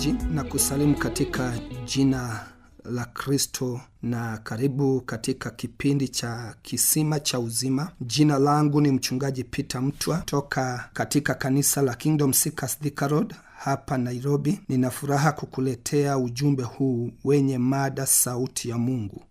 msikilizaji, na kusalimu katika jina la Kristo, na karibu katika kipindi cha Kisima cha Uzima. Jina langu ni mchungaji Peter Mtwa toka katika kanisa la Kingdom Seekers Thika Road hapa Nairobi. Nina furaha kukuletea ujumbe huu wenye mada sauti ya Mungu.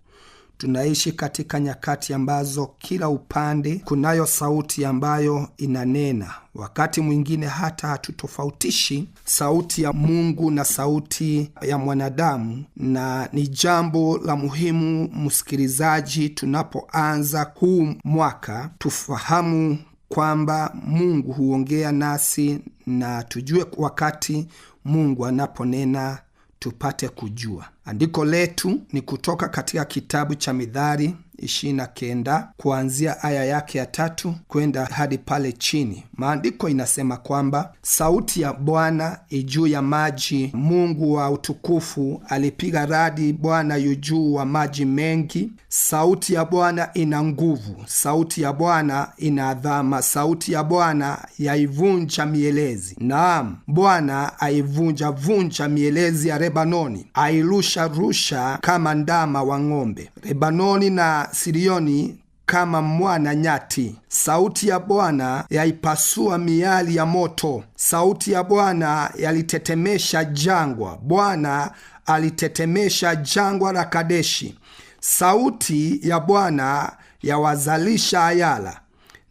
Tunaishi katika nyakati ambazo kila upande kunayo sauti ambayo inanena. Wakati mwingine hata hatutofautishi sauti ya Mungu na sauti ya mwanadamu, na ni jambo la muhimu msikilizaji, tunapoanza huu mwaka tufahamu kwamba Mungu huongea nasi, na tujue wakati Mungu anaponena tupate kujua. Andiko letu ni kutoka katika kitabu cha Mithali 29 kuanzia aya yake ya 3 kwenda hadi pale chini. Maandiko inasema kwamba sauti ya Bwana juu ya maji, Mungu wa utukufu alipiga radi, Bwana yu juu wa maji mengi. Sauti ya Bwana ina nguvu, sauti ya Bwana ina adhama, sauti ya Bwana yaivunja mielezi. Naam, Bwana aivunja vunja mielezi ya Lebanoni, airusha rusha kama ndama wa ng'ombe. Lebanoni na Sirioni kama mwana nyati. Sauti ya Bwana yaipasua miali ya moto. Sauti ya Bwana yalitetemesha jangwa. Bwana alitetemesha jangwa la Kadeshi. Sauti ya Bwana yawazalisha ayala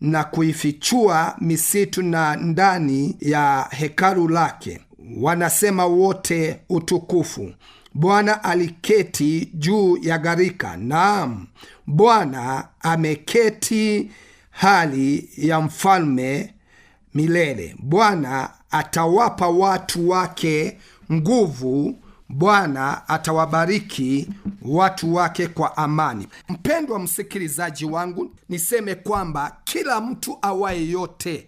na kuifichua misitu na ndani ya hekalu lake. Wanasema wote utukufu. Bwana aliketi juu ya gharika. Naam, Bwana ameketi hali ya mfalme milele. Bwana atawapa watu wake nguvu. Bwana atawabariki watu wake kwa amani. Mpendwa msikilizaji wangu, niseme kwamba kila mtu awaye yote,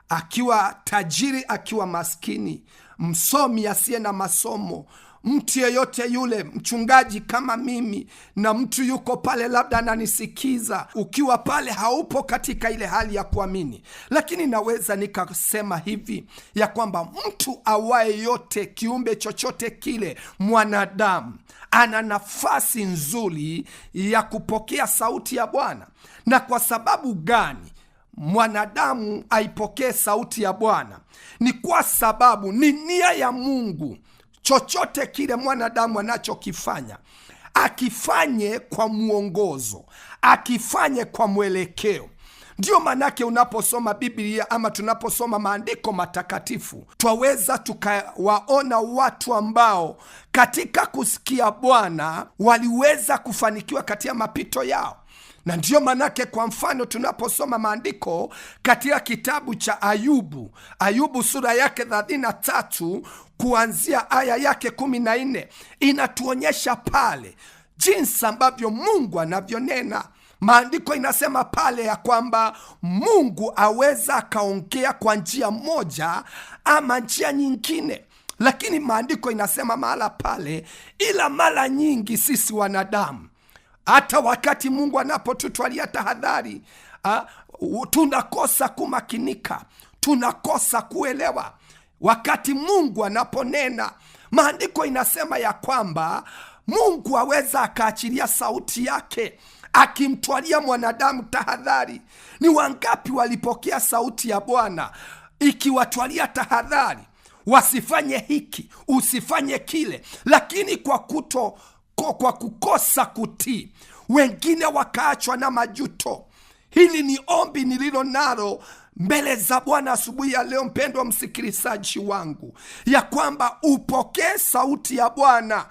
akiwa tajiri, akiwa maskini, msomi asiye na masomo, mtu yeyote yule, mchungaji kama mimi, na mtu yuko pale labda ananisikiza, ukiwa pale haupo katika ile hali ya kuamini, lakini naweza nikasema hivi ya kwamba mtu awaye yote, kiumbe chochote kile, mwanadamu, ana nafasi nzuri ya kupokea sauti ya Bwana. Na kwa sababu gani mwanadamu aipokee sauti ya Bwana? Ni kwa sababu ni nia ya Mungu chochote kile mwanadamu anachokifanya, akifanye kwa muongozo, akifanye kwa mwelekeo. Ndiyo manake unaposoma Biblia ama tunaposoma maandiko matakatifu, twaweza tukawaona watu ambao katika kusikia Bwana waliweza kufanikiwa katika mapito yao. Na ndiyo manake, kwa mfano, tunaposoma maandiko katika kitabu cha Ayubu sura yake 33 kuanzia aya yake 14, inatuonyesha pale jinsi ambavyo Mungu anavyonena. Maandiko inasema pale ya kwamba Mungu aweza akaongea kwa njia moja ama njia nyingine, lakini maandiko inasema mahala pale, ila mara nyingi sisi wanadamu, hata wakati Mungu anapotutwalia tahadhari, tunakosa kumakinika, tunakosa kuelewa. Wakati Mungu anaponena, maandiko inasema ya kwamba Mungu aweza akaachilia sauti yake akimtwalia mwanadamu tahadhari. Ni wangapi walipokea sauti ya Bwana ikiwatwalia tahadhari, wasifanye hiki, usifanye kile, lakini kwa kukosa kutii, wengine wakaachwa na majuto. Hili ni ombi nililo nalo mbele za Bwana asubuhi ya leo, mpendwa msikilizaji wangu, ya kwamba upokee sauti ya Bwana,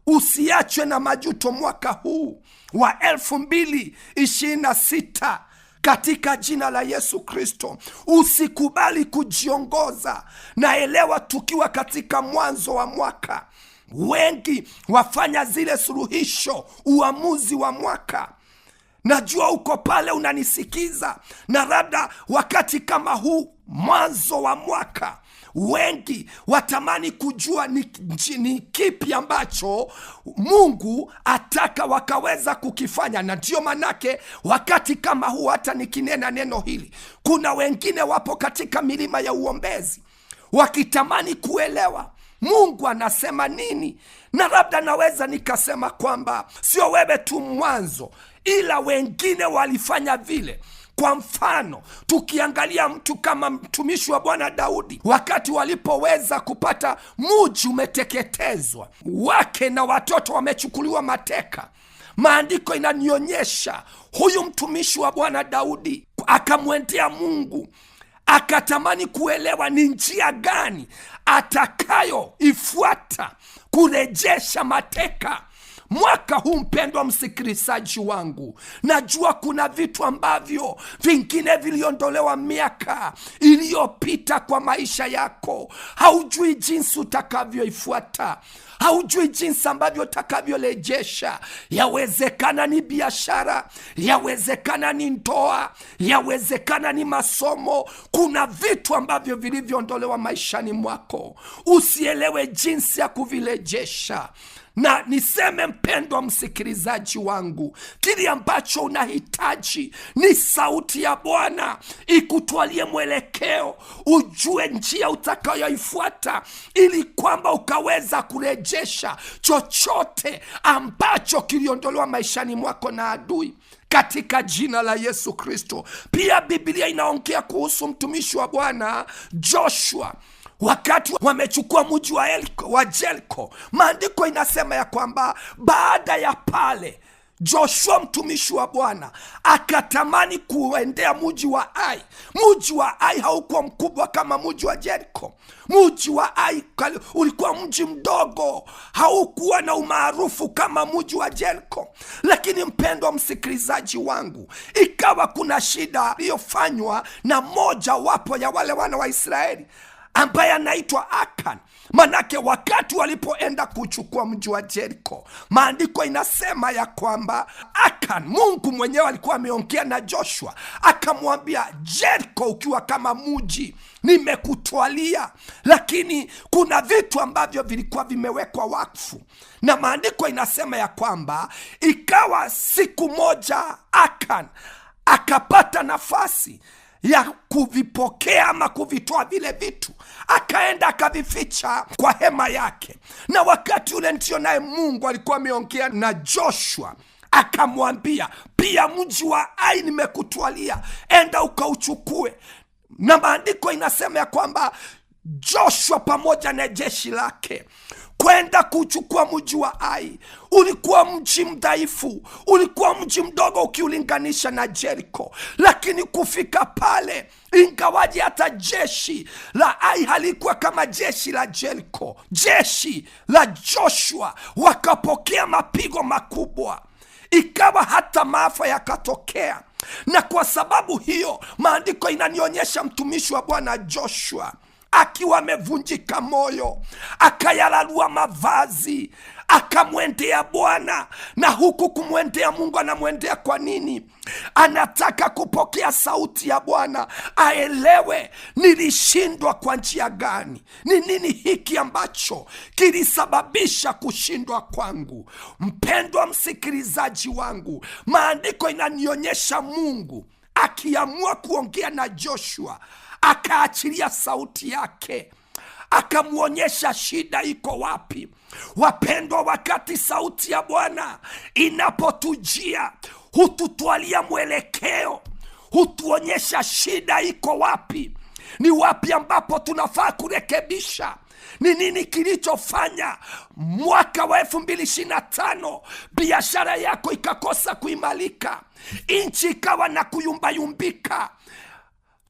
usiachwe na majuto mwaka huu wa 2026 katika jina la Yesu Kristo. Usikubali kujiongoza. Naelewa tukiwa katika mwanzo wa mwaka, wengi wafanya zile suluhisho, uamuzi wa mwaka. Najua uko pale unanisikiza, na labda wakati kama huu mwanzo wa mwaka, wengi watamani kujua ni kipi ambacho Mungu ataka wakaweza kukifanya. Na ndio manake wakati kama huu, hata nikinena neno hili, kuna wengine wapo katika milima ya uombezi wakitamani kuelewa Mungu anasema nini? Na labda naweza nikasema kwamba sio wewe tu mwanzo, ila wengine walifanya vile. Kwa mfano, tukiangalia mtu kama mtumishi wa Bwana Daudi, wakati walipoweza kupata mji umeteketezwa, wake na watoto wamechukuliwa mateka, maandiko inanionyesha huyu mtumishi wa Bwana Daudi akamwendea Mungu, akatamani kuelewa ni njia gani atakayoifuata kurejesha mateka. Mwaka huu, mpendwa msikilizaji wangu, najua kuna vitu ambavyo vingine viliondolewa miaka iliyopita kwa maisha yako. Haujui jinsi utakavyoifuata, haujui jinsi ambavyo utakavyorejesha. Yawezekana ni biashara, yawezekana ni ndoa, yawezekana ni masomo. Kuna vitu ambavyo vilivyoondolewa maishani mwako, usielewe jinsi ya kuvirejesha. Na niseme, mpendwa msikilizaji wangu, kile ambacho unahitaji ni sauti ya Bwana ikutwalie mwelekeo, ujue njia utakayoifuata, ili kwamba ukaweza kurejesha chochote ambacho kiliondolewa maishani mwako na adui, katika jina la Yesu Kristo. Pia Biblia inaongea kuhusu mtumishi wa Bwana Joshua. Wakati wamechukua mji wa Jeriko, maandiko inasema ya kwamba baada ya pale Joshua mtumishi wa Bwana akatamani kuendea mji wa Ai. Mji wa Ai haukuwa mkubwa kama mji wa Jeriko. Mji wa Ai ulikuwa mji mdogo, haukuwa na umaarufu kama mji wa Jeriko. Lakini mpendwa msikilizaji wangu, ikawa kuna shida iliyofanywa na moja wapo ya wale wana wa Israeli ambaye anaitwa Akan. Manake wakati walipoenda kuchukua mji wa Jeriko, maandiko inasema ya kwamba Akan, Mungu mwenyewe alikuwa ameongea na Joshua, akamwambia, Jeriko ukiwa kama mji nimekutwalia, lakini kuna vitu ambavyo vilikuwa vimewekwa wakfu. Na maandiko inasema ya kwamba ikawa siku moja Akan akapata nafasi ya kuvipokea ama kuvitoa vile vitu, akaenda akavificha kwa hema yake. Na wakati ule ndio naye Mungu alikuwa ameongea na Joshua, akamwambia, pia mji wa Ai nimekutwalia, enda ukauchukue. Na maandiko inasema ya kwamba Joshua pamoja na jeshi lake kwenda kuchukua mji wa Ai. Ulikuwa mji mdhaifu, ulikuwa mji mdogo ukiulinganisha na Jeriko, lakini kufika pale, ingawaji hata jeshi la Ai halikuwa kama jeshi la Jeriko, jeshi la Joshua wakapokea mapigo makubwa, ikawa hata maafa yakatokea. Na kwa sababu hiyo, maandiko inanionyesha mtumishi wa Bwana Joshua akiwa amevunjika moyo, akayalalua mavazi, akamwendea Bwana. Na huku kumwendea Mungu, anamwendea kwa nini? Anataka kupokea sauti ya Bwana, aelewe nilishindwa kwa njia gani, ni nini hiki ambacho kilisababisha kushindwa kwangu. Mpendwa msikilizaji wangu, maandiko inanionyesha Mungu akiamua kuongea na Joshua, akaachilia sauti yake, akamwonyesha shida iko wapi. Wapendwa, wakati sauti ya Bwana inapotujia, hututwalia mwelekeo, hutuonyesha shida iko wapi, ni wapi ambapo tunafaa kurekebisha. Ni nini kilichofanya mwaka wa 2025 biashara yako ikakosa kuimarika, nchi ikawa na kuyumbayumbika,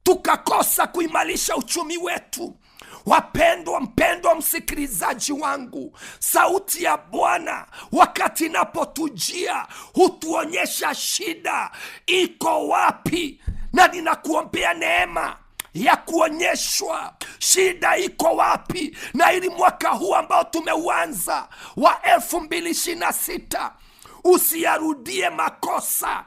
tukakosa kuimarisha uchumi wetu? Wapendwa, mpendwa msikilizaji wangu, sauti ya Bwana wakati inapotujia hutuonyesha shida iko wapi, na ninakuombea neema ya kuonyeshwa shida iko wapi, na ili mwaka huu ambao tumeuanza wa 2026 usiyarudie makosa,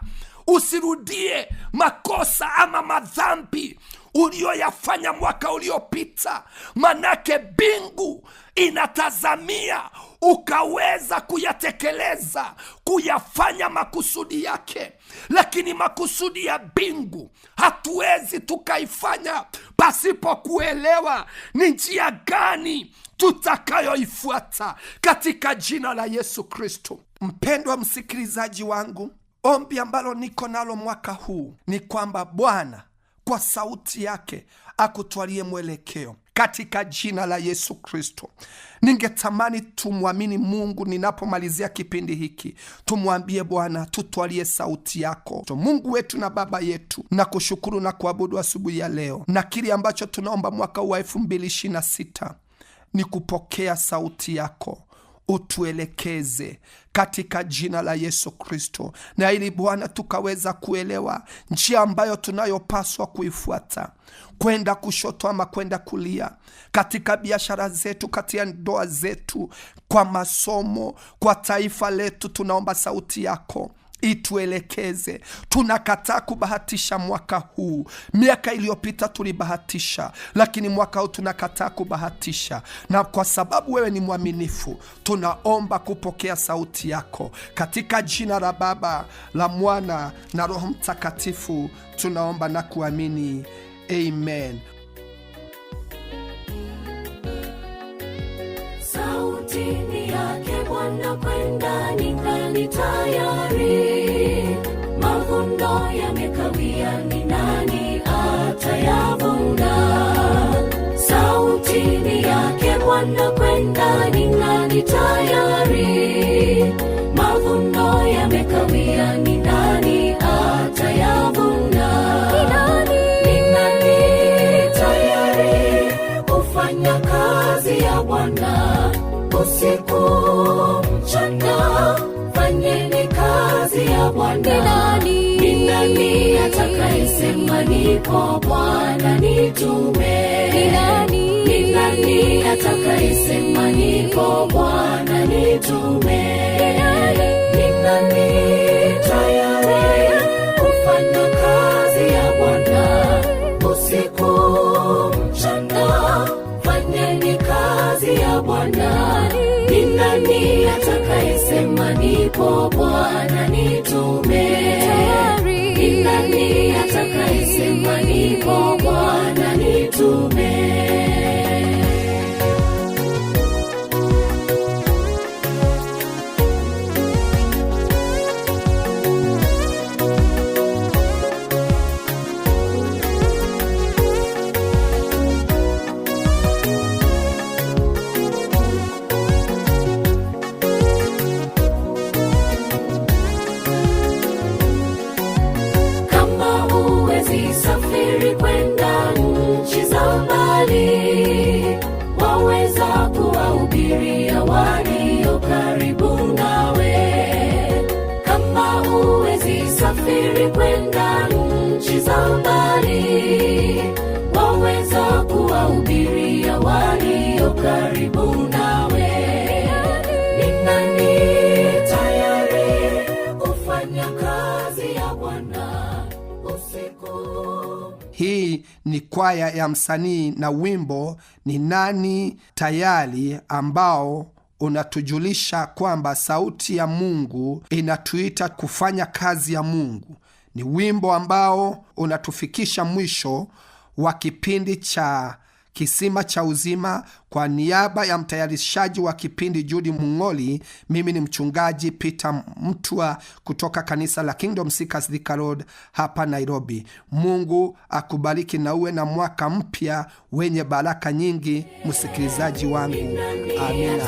usirudie makosa ama madhambi ulioyafanya mwaka uliopita. Manake bingu inatazamia ukaweza kuyatekeleza, kuyafanya makusudi yake. Lakini makusudi ya mbingu hatuwezi tukaifanya pasipo kuelewa ni njia gani tutakayoifuata katika jina la Yesu Kristo. Mpendwa msikilizaji wangu, ombi ambalo niko nalo mwaka huu ni kwamba Bwana kwa sauti yake akutwalie mwelekeo katika jina la Yesu Kristo. Ningetamani tumwamini Mungu ninapomalizia kipindi hiki. Tumwambie Bwana, tutwalie sauti yako. Mungu wetu na Baba yetu, na kushukuru na kuabudu asubuhi ya leo, na kile ambacho tunaomba mwaka wa 2026 ni kupokea sauti yako, utuelekeze katika jina la Yesu Kristo, na ili Bwana tukaweza kuelewa njia ambayo tunayopaswa kuifuata, kwenda kushoto ama kwenda kulia, katika biashara zetu, katika ndoa zetu, kwa masomo, kwa taifa letu. Tunaomba sauti yako ituelekeze. Tunakataa kubahatisha mwaka huu. Miaka iliyopita tulibahatisha, lakini mwaka huu tunakataa kubahatisha, na kwa sababu wewe ni mwaminifu, tunaomba kupokea sauti yako katika jina la Baba, la Mwana na Roho Mtakatifu. Tunaomba na kuamini, amen. Sauti ni yake Bwana, kwenda ningali tayari. Mavuno yamekawia, ni nani atayavuna? Sauti ni yake Bwana, kwenda ningali tayari. Mavuno yamekawia, ni nani atayavuna? Ni nani tayari kufanya kazi ya Bwana? Usiku mchana, fanyeni kazi ya Bwana. Ni nani atakayesema nipo Bwana nitume? Ni nani atakayesema nipo Bwana nitume? Ni nani tayari kufanya kazi ya Bwana? Usiku mchana, fanyeni kazi ya Bwana. Ni nani atakayesema nipo Bwana nitume? Ni nani atakayesema nipo Bwana nitume? Kwenda nchi za mbali, waweza kuwahubiria walio karibu nawe. Kama huwezi safiri kwenda nchi za mbali, waweza kuwahubiria walio karibu nawe. Ni nani tayari kufanya kazi ya Bwana usiku? Hii ni kwaya ya msanii na wimbo Ni Nani Tayari, ambao unatujulisha kwamba sauti ya Mungu inatuita kufanya kazi ya Mungu. Ni wimbo ambao unatufikisha mwisho wa kipindi cha Kisima cha Uzima. Kwa niaba ya mtayarishaji wa kipindi Judy Mung'oli, mimi ni mchungaji Peter Mtua kutoka kanisa la Kingdom Seekers Thika Road hapa Nairobi. Mungu akubariki na uwe na mwaka mpya wenye baraka nyingi, msikilizaji wangu. Amina.